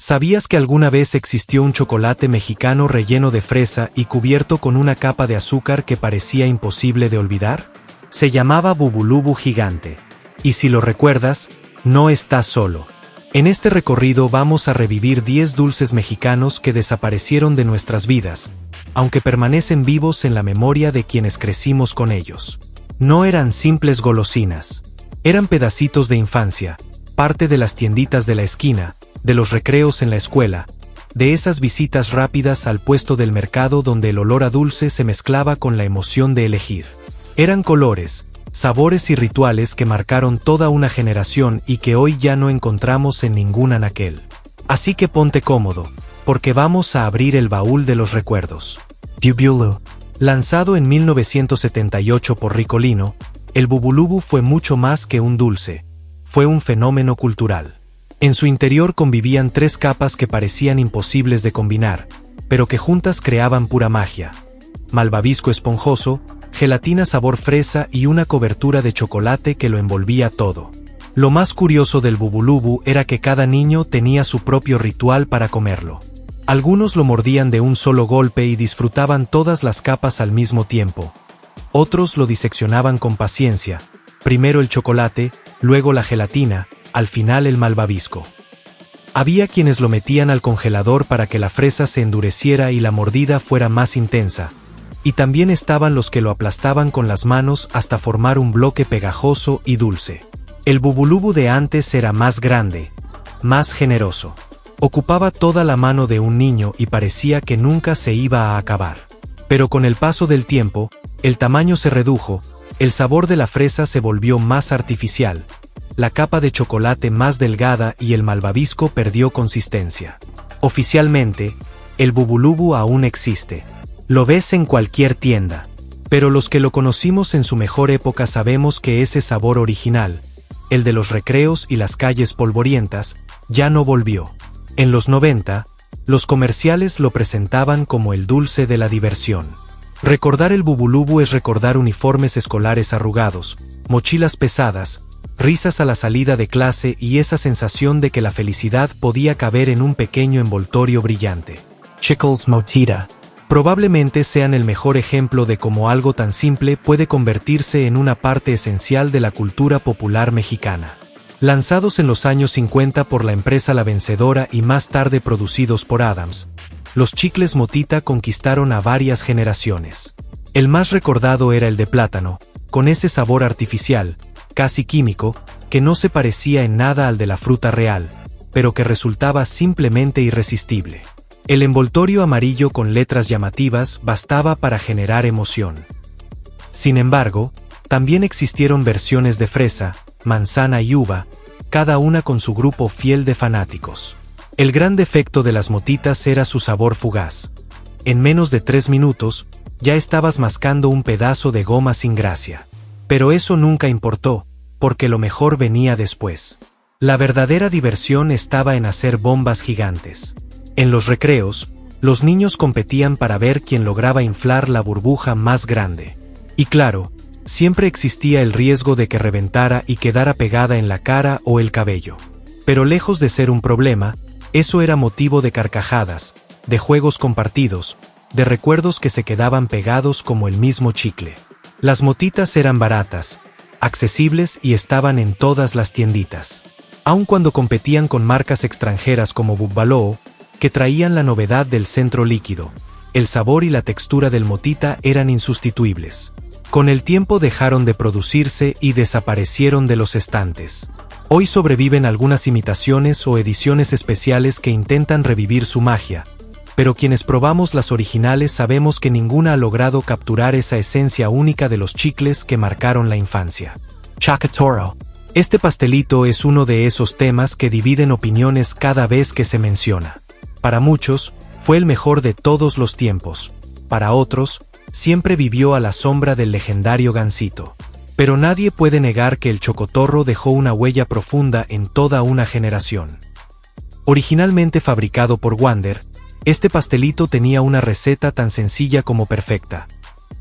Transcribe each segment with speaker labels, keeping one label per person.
Speaker 1: ¿Sabías que alguna vez existió un chocolate mexicano relleno de fresa y cubierto con una capa de azúcar que parecía imposible de olvidar? Se llamaba Bubulubu Gigante. Y si lo recuerdas, no estás solo. En este recorrido vamos a revivir 10 dulces mexicanos que desaparecieron de nuestras vidas, aunque permanecen vivos en la memoria de quienes crecimos con ellos. No eran simples golosinas. Eran pedacitos de infancia, parte de las tienditas de la esquina, de los recreos en la escuela, de esas visitas rápidas al puesto del mercado donde el olor a dulce se mezclaba con la emoción de elegir. Eran colores, sabores y rituales que marcaron toda una generación y que hoy ya no encontramos en ningún anaquel. Así que ponte cómodo, porque vamos a abrir el baúl de los recuerdos. Bubulubu. Lanzado en 1978 por Ricolino, el Bubulubu fue mucho más que un dulce. Fue un fenómeno cultural. En su interior convivían 3 capas que parecían imposibles de combinar, pero que juntas creaban pura magia. Malvavisco esponjoso, gelatina sabor fresa y una cobertura de chocolate que lo envolvía todo. Lo más curioso del Bubulubu era que cada niño tenía su propio ritual para comerlo. Algunos lo mordían de un solo golpe y disfrutaban todas las capas al mismo tiempo. Otros lo diseccionaban con paciencia, primero el chocolate, luego la gelatina, al final el malvavisco. Había quienes lo metían al congelador para que la fresa se endureciera y la mordida fuera más intensa, y también estaban los que lo aplastaban con las manos hasta formar un bloque pegajoso y dulce. El Bubulubu de antes era más grande, más generoso. Ocupaba toda la mano de un niño y parecía que nunca se iba a acabar. Pero con el paso del tiempo, el tamaño se redujo, el sabor de la fresa se volvió más artificial, la capa de chocolate más delgada y el malvavisco perdió consistencia. Oficialmente, el Bubulubu aún existe. Lo ves en cualquier tienda. Pero los que lo conocimos en su mejor época sabemos que ese sabor original, el de los recreos y las calles polvorientas, ya no volvió. En los 90, los comerciales lo presentaban como el dulce de la diversión. Recordar el Bubulubu es recordar uniformes escolares arrugados, mochilas pesadas, risas a la salida de clase y esa sensación de que la felicidad podía caber en un pequeño envoltorio brillante. Chickles Motita. Probablemente sean el mejor ejemplo de cómo algo tan simple puede convertirse en una parte esencial de la cultura popular mexicana. Lanzados en los años 50 por la empresa La Vencedora y más tarde producidos por Adams, los chicles Motita conquistaron a varias generaciones. El más recordado era el de plátano, con ese sabor artificial, casi químico, que no se parecía en nada al de la fruta real, pero que resultaba simplemente irresistible. El envoltorio amarillo con letras llamativas bastaba para generar emoción. Sin embargo, también existieron versiones de fresa, manzana y uva, cada una con su grupo fiel de fanáticos. El gran defecto de las Motitas era su sabor fugaz. En menos de 3 minutos, ya estabas mascando un pedazo de goma sin gracia. Pero eso nunca importó, porque lo mejor venía después. La verdadera diversión estaba en hacer bombas gigantes. En los recreos, los niños competían para ver quién lograba inflar la burbuja más grande. Y claro, siempre existía el riesgo de que reventara y quedara pegada en la cara o el cabello. Pero lejos de ser un problema, eso era motivo de carcajadas, de juegos compartidos, de recuerdos que se quedaban pegados como el mismo chicle. Las Motitas eran baratas, accesibles y estaban en todas las tienditas. Aun cuando competían con marcas extranjeras como Bubbaloo, que traían la novedad del centro líquido, el sabor y la textura del Motita eran insustituibles. Con el tiempo dejaron de producirse y desaparecieron de los estantes. Hoy sobreviven algunas imitaciones o ediciones especiales que intentan revivir su magia, pero quienes probamos las originales sabemos que ninguna ha logrado capturar esa esencia única de los chicles que marcaron la infancia. Chacatoro. Este pastelito es uno de esos temas que dividen opiniones cada vez que se menciona. Para muchos, fue el mejor de todos los tiempos. Para otros, siempre vivió a la sombra del legendario Gansito. Pero nadie puede negar que el chocotorro dejó una huella profunda en toda una generación. Originalmente fabricado por Wonder, este pastelito tenía una receta tan sencilla como perfecta.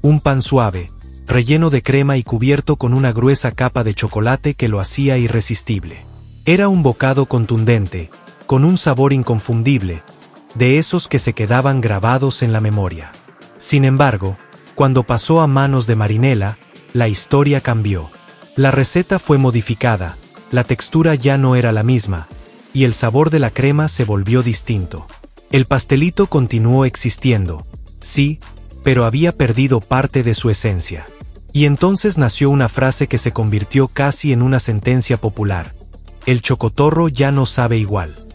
Speaker 1: Un pan suave, relleno de crema y cubierto con una gruesa capa de chocolate que lo hacía irresistible. Era un bocado contundente, con un sabor inconfundible, de esos que se quedaban grabados en la memoria. Sin embargo, cuando pasó a manos de Marinela, la historia cambió. La receta fue modificada, la textura ya no era la misma, y el sabor de la crema se volvió distinto. El pastelito continuó existiendo, sí, pero había perdido parte de su esencia. Y entonces nació una frase que se convirtió casi en una sentencia popular: el chocotorro ya no sabe igual.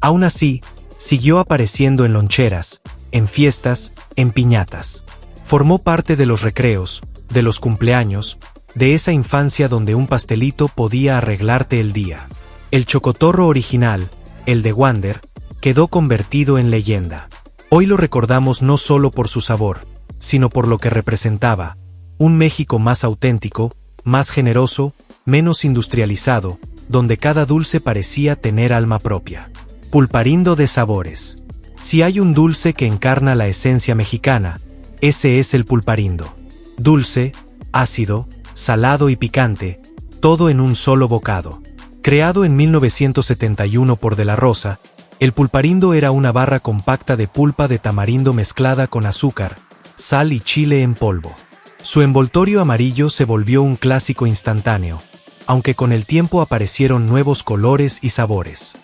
Speaker 1: Aún así, siguió apareciendo en loncheras, en fiestas, en piñatas. Formó parte de los recreos, de los cumpleaños, de esa infancia donde un pastelito podía arreglarte el día. El chocotorro original, el de Wander, quedó convertido en leyenda. Hoy lo recordamos no solo por su sabor, sino por lo que representaba: un México más auténtico, más generoso, menos industrializado, donde cada dulce parecía tener alma propia. Pulparindo de sabores. Si hay un dulce que encarna la esencia mexicana, ese es el pulparindo. Dulce, ácido, salado y picante, todo en un solo bocado. Creado en 1971 por De la Rosa, el pulparindo era una barra compacta de pulpa de tamarindo mezclada con azúcar, sal y chile en polvo. Su envoltorio amarillo se volvió un clásico instantáneo, aunque con el tiempo aparecieron nuevos colores y sabores.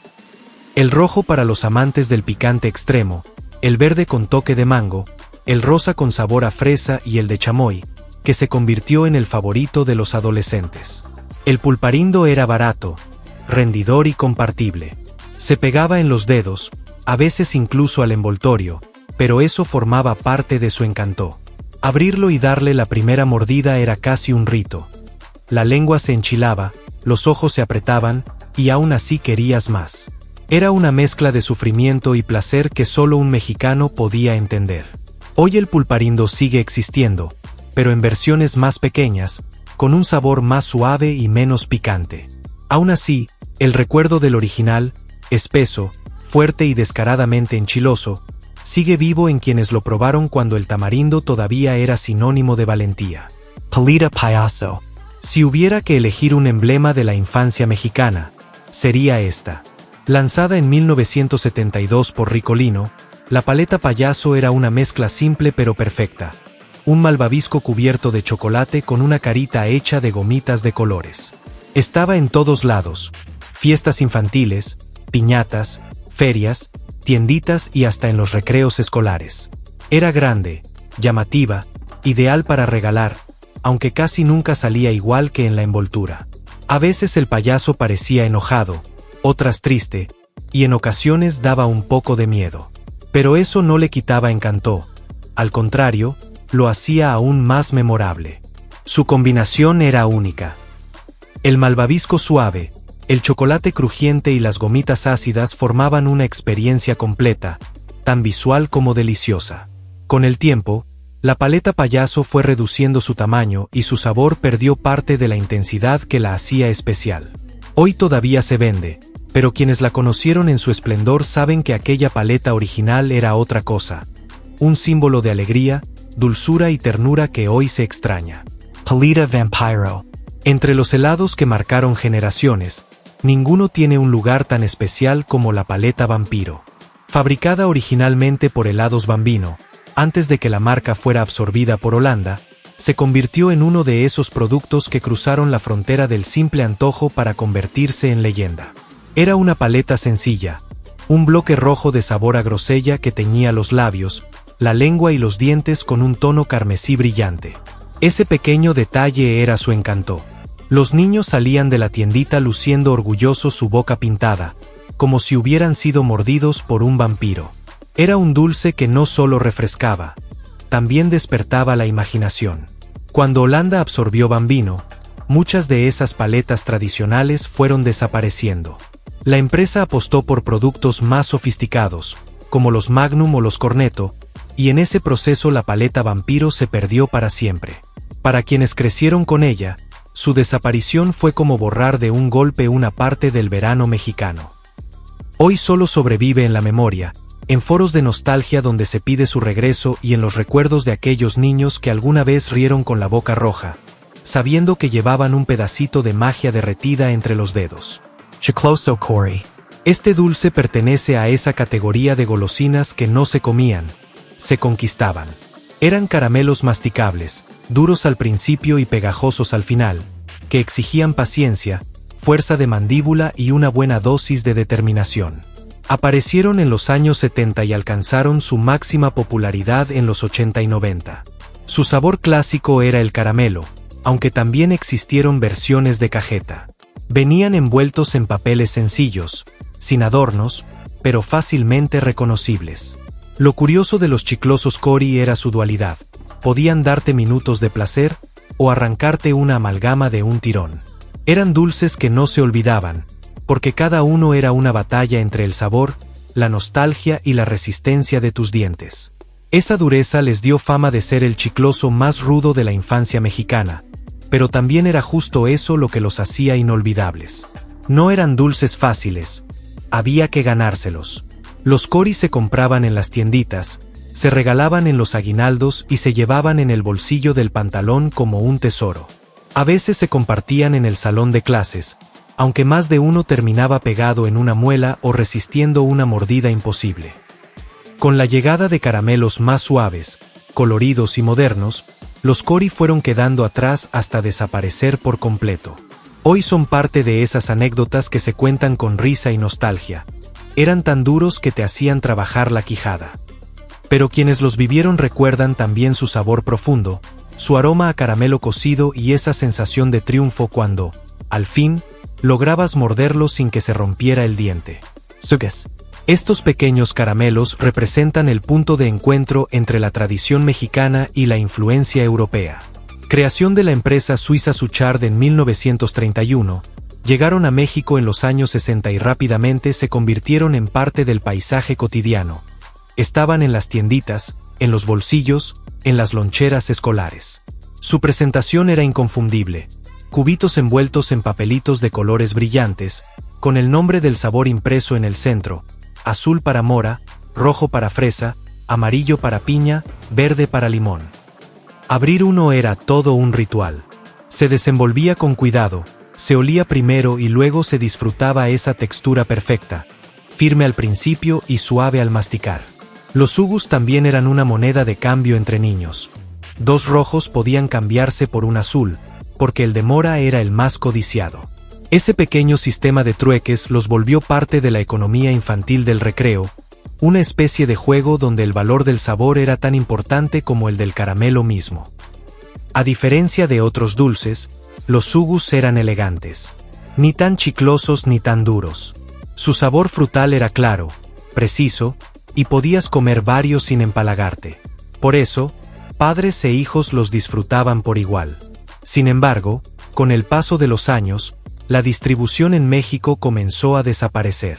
Speaker 1: El rojo para los amantes del picante extremo, el verde con toque de mango, el rosa con sabor a fresa y el de chamoy, que se convirtió en el favorito de los adolescentes. El pulparindo era barato, rendidor y compartible. Se pegaba en los dedos, a veces incluso al envoltorio, pero eso formaba parte de su encanto. Abrirlo y darle la primera mordida era casi un rito. La lengua se enchilaba, los ojos se apretaban, y aún así querías más. Era una mezcla de sufrimiento y placer que solo un mexicano podía entender. Hoy el pulparindo sigue existiendo, pero en versiones más pequeñas, con un sabor más suave y menos picante. Aún así, el recuerdo del original, espeso, fuerte y descaradamente enchiloso, sigue vivo en quienes lo probaron cuando el tamarindo todavía era sinónimo de valentía. Paleta payaso. Si hubiera que elegir un emblema de la infancia mexicana, sería esta. Lanzada en 1972 por Ricolino, la paleta payaso era una mezcla simple pero perfecta. Un malvavisco cubierto de chocolate con una carita hecha de gomitas de colores. Estaba en todos lados: fiestas infantiles, piñatas, ferias, tienditas y hasta en los recreos escolares. Era grande, llamativa, ideal para regalar, aunque casi nunca salía igual que en la envoltura. A veces el payaso parecía enojado, otras triste, y en ocasiones daba un poco de miedo. Pero eso no le quitaba encanto. Al contrario, lo hacía aún más memorable. Su combinación era única. El malvavisco suave, el chocolate crujiente y las gomitas ácidas formaban una experiencia completa, tan visual como deliciosa. Con el tiempo, la paleta payaso fue reduciendo su tamaño y su sabor perdió parte de la intensidad que la hacía especial. Hoy todavía se vende, pero quienes la conocieron en su esplendor saben que aquella paleta original era otra cosa. Un símbolo de alegría, dulzura y ternura que hoy se extraña. Paleta Vampiro. Entre los helados que marcaron generaciones, ninguno tiene un lugar tan especial como la paleta Vampiro. Fabricada originalmente por Helados Bambino, antes de que la marca fuera absorbida por Holanda, se convirtió en uno de esos productos que cruzaron la frontera del simple antojo para convertirse en leyenda. Era una paleta sencilla, un bloque rojo de sabor a grosella que teñía los labios, la lengua y los dientes con un tono carmesí brillante. Ese pequeño detalle era su encanto. Los niños salían de la tiendita luciendo orgullosos su boca pintada, como si hubieran sido mordidos por un vampiro. Era un dulce que no solo refrescaba, también despertaba la imaginación. Cuando Holanda absorbió Bambino, muchas de esas paletas tradicionales fueron desapareciendo. La empresa apostó por productos más sofisticados, como los Magnum o los Cornetto, y en ese proceso la paleta Vampiro se perdió para siempre. Para quienes crecieron con ella, su desaparición fue como borrar de un golpe una parte del verano mexicano. Hoy solo sobrevive en la memoria, en foros de nostalgia donde se pide su regreso y en los recuerdos de aquellos niños que alguna vez rieron con la boca roja, sabiendo que llevaban un pedacito de magia derretida entre los dedos. Chicloso Cory. Este dulce pertenece a esa categoría de golosinas que no se comían, se conquistaban. Eran caramelos masticables, duros al principio y pegajosos al final, que exigían paciencia, fuerza de mandíbula y una buena dosis de determinación. Aparecieron en los años 70 y alcanzaron su máxima popularidad en los 80 y 90. Su sabor clásico era el caramelo, aunque también existieron versiones de cajeta. Venían envueltos en papeles sencillos, sin adornos, pero fácilmente reconocibles. Lo curioso de los chiclosos Cory era su dualidad. Podían darte minutos de placer o arrancarte una amalgama de un tirón. Eran dulces que no se olvidaban, porque cada uno era una batalla entre el sabor, la nostalgia y la resistencia de tus dientes. Esa dureza les dio fama de ser el chicloso más rudo de la infancia mexicana, pero también era justo eso lo que los hacía inolvidables. No eran dulces fáciles, había que ganárselos. Los Cory se compraban en las tienditas, se regalaban en los aguinaldos y se llevaban en el bolsillo del pantalón como un tesoro. A veces se compartían en el salón de clases, aunque más de uno terminaba pegado en una muela o resistiendo una mordida imposible. Con la llegada de caramelos más suaves, coloridos y modernos, los Cory fueron quedando atrás hasta desaparecer por completo. Hoy son parte de esas anécdotas que se cuentan con risa y nostalgia. Eran tan duros que te hacían trabajar la quijada. Pero quienes los vivieron recuerdan también su sabor profundo, su aroma a caramelo cocido y esa sensación de triunfo cuando, al fin, lograbas morderlo sin que se rompiera el diente. Sugas. Estos pequeños caramelos representan el punto de encuentro entre la tradición mexicana y la influencia europea. Creación de la empresa suiza Suchard en 1931, llegaron a México en los años 60 y rápidamente se convirtieron en parte del paisaje cotidiano. Estaban en las tienditas, en los bolsillos, en las loncheras escolares. Su presentación era inconfundible. Cubitos envueltos en papelitos de colores brillantes, con el nombre del sabor impreso en el centro, azul para mora, rojo para fresa, amarillo para piña, verde para limón. Abrir uno era todo un ritual. Se desenvolvía con cuidado, se olía primero y luego se disfrutaba esa textura perfecta, firme al principio y suave al masticar. Los Sugus también eran una moneda de cambio entre niños. 2 rojos podían cambiarse por un azul, porque el de mora era el más codiciado. Ese pequeño sistema de trueques los volvió parte de la economía infantil del recreo, una especie de juego donde el valor del sabor era tan importante como el del caramelo mismo. A diferencia de otros dulces, los Sugus eran elegantes. Ni tan chiclosos ni tan duros. Su sabor frutal era claro, preciso, y podías comer varios sin empalagarte. Por eso, padres e hijos los disfrutaban por igual. Sin embargo, con el paso de los años, la distribución en México comenzó a desaparecer.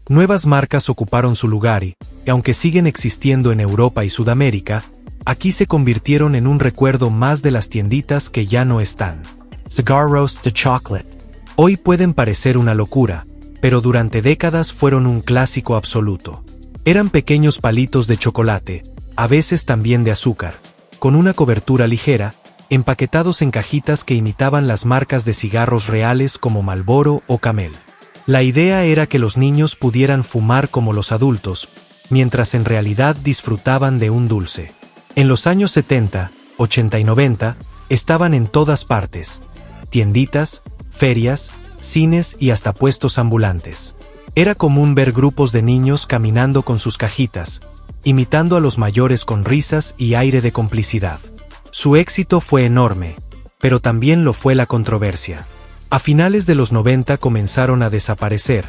Speaker 1: Nuevas marcas ocuparon su lugar y, aunque siguen existiendo en Europa y Sudamérica, aquí se convirtieron en un recuerdo más de las tienditas que ya no están. Cigar Roast de Chocolate. Hoy pueden parecer una locura, pero durante décadas fueron un clásico absoluto. Eran pequeños palitos de chocolate, a veces también de azúcar, con una cobertura ligera, empaquetados en cajitas que imitaban las marcas de cigarros reales como Marlboro o Camel. La idea era que los niños pudieran fumar como los adultos, mientras en realidad disfrutaban de un dulce. En los años 70, 80 y 90, estaban en todas partes. Tienditas, ferias, cines y hasta puestos ambulantes. Era común ver grupos de niños caminando con sus cajitas, imitando a los mayores con risas y aire de complicidad. Su éxito fue enorme, pero también lo fue la controversia. A finales de los 90 comenzaron a desaparecer,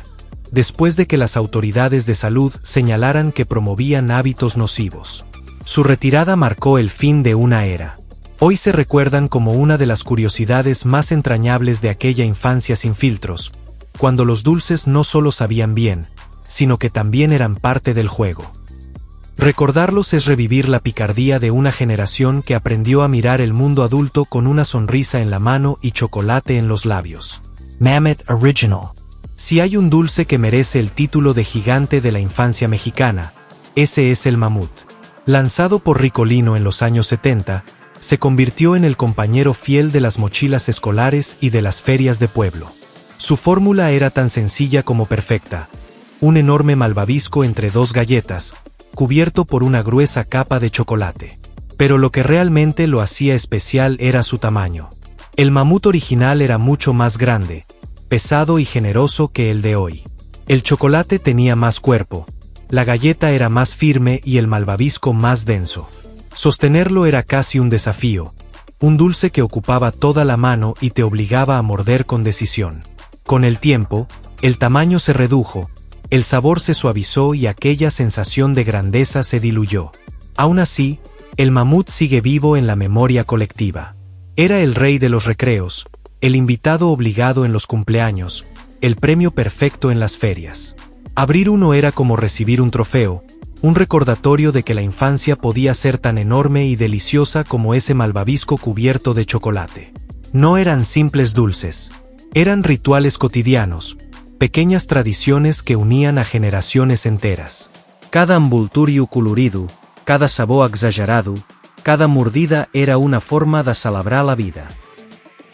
Speaker 1: después de que las autoridades de salud señalaran que promovían hábitos nocivos. Su retirada marcó el fin de una era. Hoy se recuerdan como una de las curiosidades más entrañables de aquella infancia sin filtros, cuando los dulces no solo sabían bien, sino que también eran parte del juego. Recordarlos es revivir la picardía de una generación que aprendió a mirar el mundo adulto con una sonrisa en la mano y chocolate en los labios. Mammoth Original. Si hay un dulce que merece el título de gigante de la infancia mexicana, ese es el mamut. Lanzado por Ricolino en los años 70, se convirtió en el compañero fiel de las mochilas escolares y de las ferias de pueblo. Su fórmula era tan sencilla como perfecta: un enorme malvavisco entre dos galletas, cubierto por una gruesa capa de chocolate. Pero lo que realmente lo hacía especial era su tamaño. El mamut original era mucho más grande, pesado y generoso que el de hoy. El chocolate tenía más cuerpo, la galleta era más firme y el malvavisco más denso. Sostenerlo era casi un desafío, un dulce que ocupaba toda la mano y te obligaba a morder con decisión. Con el tiempo, el tamaño se redujo, el sabor se suavizó y aquella sensación de grandeza se diluyó. Aún así, el mamut sigue vivo en la memoria colectiva. Era el rey de los recreos, el invitado obligado en los cumpleaños, el premio perfecto en las ferias. Abrir uno era como recibir un trofeo, un recordatorio de que la infancia podía ser tan enorme y deliciosa como ese malvavisco cubierto de chocolate. No eran simples dulces, eran rituales cotidianos, pequeñas tradiciones que unían a generaciones enteras.
Speaker 2: Cada envolturi colorido, cada sabor exagerado, cada mordida era una forma de celebrar la vida.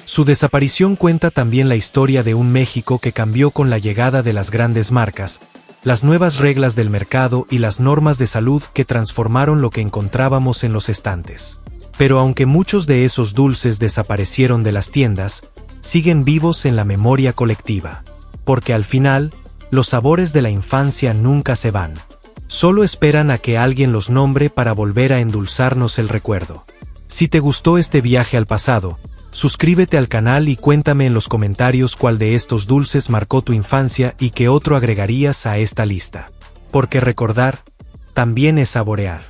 Speaker 1: Su desaparición cuenta también la historia de un México que cambió con la llegada de las grandes marcas, las nuevas reglas del mercado y las normas de salud que transformaron lo que encontrábamos en los estantes. Pero aunque muchos de esos dulces desaparecieron de las tiendas, siguen vivos en la memoria colectiva. Porque al final, los sabores de la infancia nunca se van. Solo esperan a que alguien los nombre para volver a endulzarnos el recuerdo. Si te gustó este viaje al pasado, suscríbete al canal y cuéntame en los comentarios cuál de estos dulces marcó tu infancia y qué otro agregarías a esta lista. Porque recordar, también es saborear.